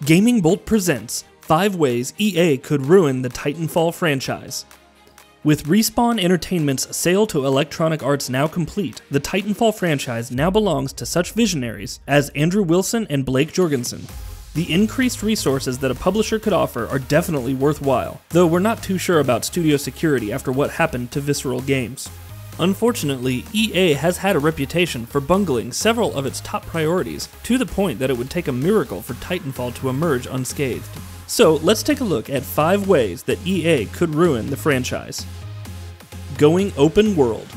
GamingBolt presents 5 ways EA could ruin the Titanfall franchise. With Respawn Entertainment's sale to Electronic Arts now complete, the Titanfall franchise now belongs to such visionaries as Andrew Wilson and Blake Jorgensen. The increased resources that a publisher could offer are definitely worthwhile, though we're not too sure about studio security after what happened to Visceral Games. Unfortunately, EA has had a reputation for bungling several of its top priorities, to the point that it would take a miracle for Titanfall to emerge unscathed. So let's take a look at 5 ways that EA could ruin the franchise. Going open world.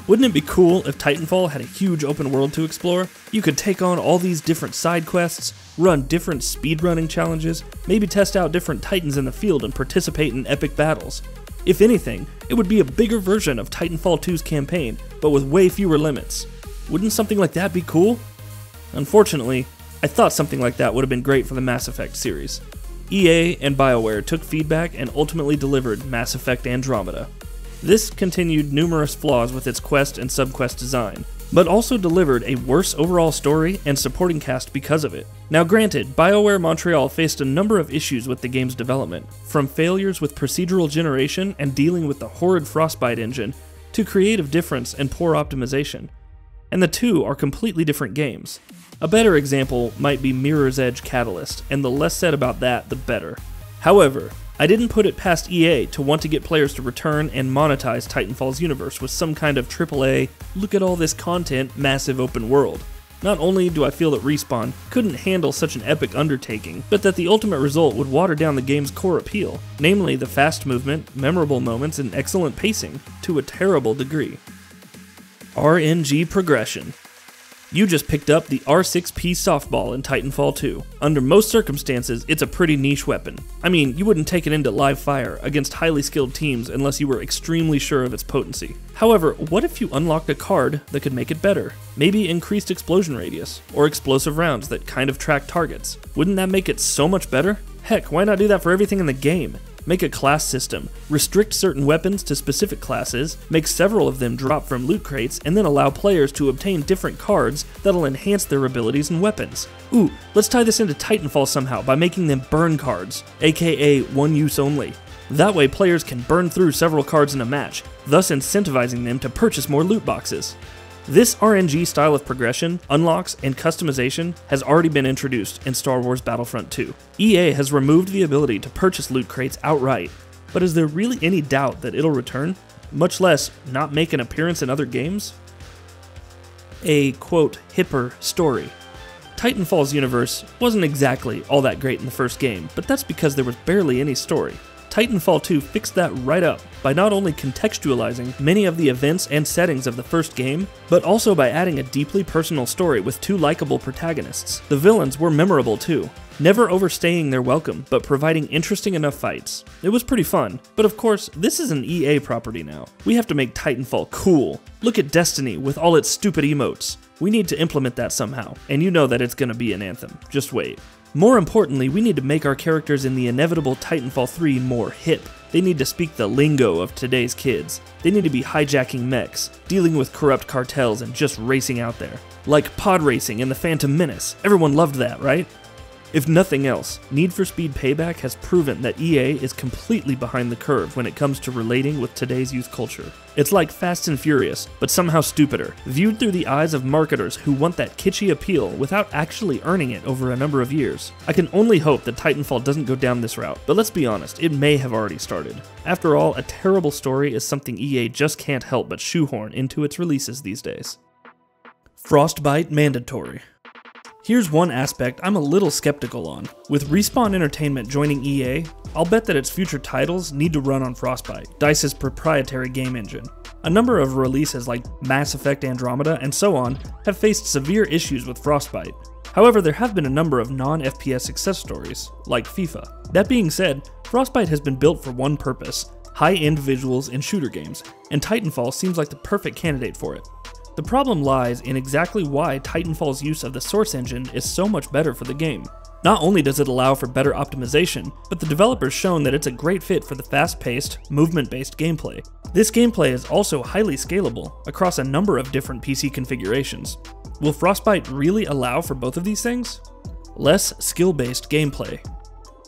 Wouldn't it be cool if Titanfall had a huge open world to explore? You could take on all these different side quests, run different speedrunning challenges, maybe test out different titans in the field and participate in epic battles. If anything, it would be a bigger version of Titanfall 2's campaign, but with way fewer limits. Wouldn't something like that be cool? Unfortunately, I thought something like that would have been great for the Mass Effect series. EA and BioWare took feedback and ultimately delivered Mass Effect Andromeda. This continued numerous flaws with its quest and subquest design, but also delivered a worse overall story and supporting cast because of it. Now granted, BioWare Montreal faced a number of issues with the game's development, from failures with procedural generation and dealing with the horrid Frostbite engine, to creative difference and poor optimization. And the two are completely different games. A better example might be Mirror's Edge Catalyst, and the less said about that, the better. However, I didn't put it past EA to want to get players to return and monetize Titanfall's universe with some kind of AAA, look at all this content, massive open world. Not only do I feel that Respawn couldn't handle such an epic undertaking, but that the ultimate result would water down the game's core appeal, namely the fast movement, memorable moments, and excellent pacing, to a terrible degree. RNG Progression. You just picked up the R6P softball in Titanfall 2. Under most circumstances, it's a pretty niche weapon. I mean, you wouldn't take it into live fire against highly skilled teams unless you were extremely sure of its potency. However, what if you unlocked a card that could make it better? Maybe increased explosion radius, or explosive rounds that kind of track targets. Wouldn't that make it so much better? Heck, why not do that for everything in the game? Make a class system, restrict certain weapons to specific classes, make several of them drop from loot crates, and then allow players to obtain different cards that'll enhance their abilities and weapons. Ooh, let's tie this into Titanfall somehow by making them burn cards, aka one use only. That way players can burn through several cards in a match, thus incentivizing them to purchase more loot boxes. This RNG style of progression, unlocks, and customization has already been introduced in Star Wars Battlefront 2. EA has removed the ability to purchase loot crates outright, but is there really any doubt that it'll return? Much less not make an appearance in other games? A, quote, hipper story. Titanfall's universe wasn't exactly all that great in the first game, but that's because there was barely any story. Titanfall 2 fixed that right up by not only contextualizing many of the events and settings of the first game, but also by adding a deeply personal story with 2 likable protagonists. The villains were memorable too, never overstaying their welcome, but providing interesting enough fights. It was pretty fun, but of course, this is an EA property now. We have to make Titanfall cool. Look at Destiny with all its stupid emotes. We need to implement that somehow, and you know that it's gonna be an anthem. Just wait. More importantly, we need to make our characters in the inevitable Titanfall 3 more hip. They need to speak the lingo of today's kids. They need to be hijacking mechs, dealing with corrupt cartels, and just racing out there. Like pod racing in the Phantom Menace. Everyone loved that, right? If nothing else, Need for Speed Payback has proven that EA is completely behind the curve when it comes to relating with today's youth culture. It's like Fast and Furious, but somehow stupider, viewed through the eyes of marketers who want that kitschy appeal without actually earning it over a number of years. I can only hope that Titanfall doesn't go down this route, but let's be honest, it may have already started. After all, a terrible story is something EA just can't help but shoehorn into its releases these days. Frostbite Mandatory. Here's one aspect I'm a little skeptical on. With Respawn Entertainment joining EA, I'll bet that its future titles need to run on Frostbite, DICE's proprietary game engine. A number of releases like Mass Effect Andromeda and so on have faced severe issues with Frostbite. However, there have been a number of non-FPS success stories, like FIFA. That being said, Frostbite has been built for one purpose: high-end visuals in shooter games, and Titanfall seems like the perfect candidate for it. The problem lies in exactly why Titanfall's use of the Source engine is so much better for the game. Not only does it allow for better optimization, but the developer's shown that it's a great fit for the fast-paced, movement-based gameplay. This gameplay is also highly scalable across a number of different PC configurations. Will Frostbite really allow for both of these things? Less skill-based gameplay.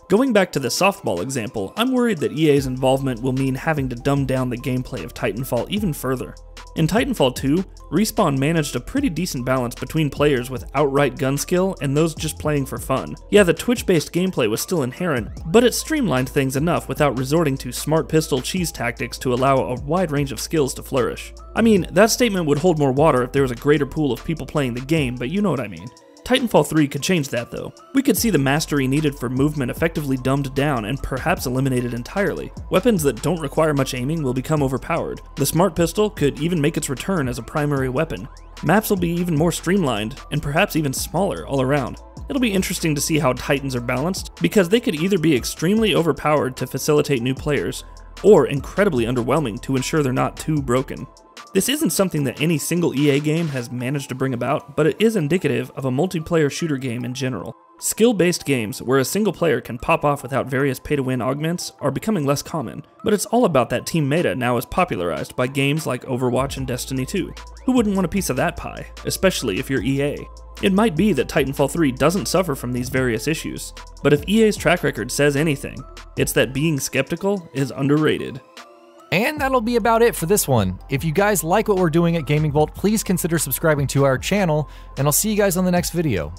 Going back to the softball example, I'm worried that EA's involvement will mean having to dumb down the gameplay of Titanfall even further. In Titanfall 2, Respawn managed a pretty decent balance between players with outright gun skill and those just playing for fun. Yeah, the Twitch-based gameplay was still inherent, but it streamlined things enough without resorting to smart pistol cheese tactics to allow a wide range of skills to flourish. I mean, that statement would hold more water if there was a greater pool of people playing the game, but you know what I mean. Titanfall 3 could change that though. We could see the mastery needed for movement effectively dumbed down and perhaps eliminated entirely. Weapons that don't require much aiming will become overpowered. The smart pistol could even make its return as a primary weapon. Maps will be even more streamlined, and perhaps even smaller all around. It'll be interesting to see how Titans are balanced, because they could either be extremely overpowered to facilitate new players, or incredibly underwhelming to ensure they're not too broken. This isn't something that any single EA game has managed to bring about, but it is indicative of a multiplayer shooter game in general. Skill-based games, where a single player can pop off without various pay-to-win augments, are becoming less common, but it's all about that team meta now as popularized by games like Overwatch and Destiny 2. Who wouldn't want a piece of that pie, especially if you're EA? It might be that Titanfall 3 doesn't suffer from these various issues, but if EA's track record says anything, it's that being skeptical is underrated. And that'll be about it for this one. If you guys like what we're doing at GamingBolt, please consider subscribing to our channel, and I'll see you guys on the next video.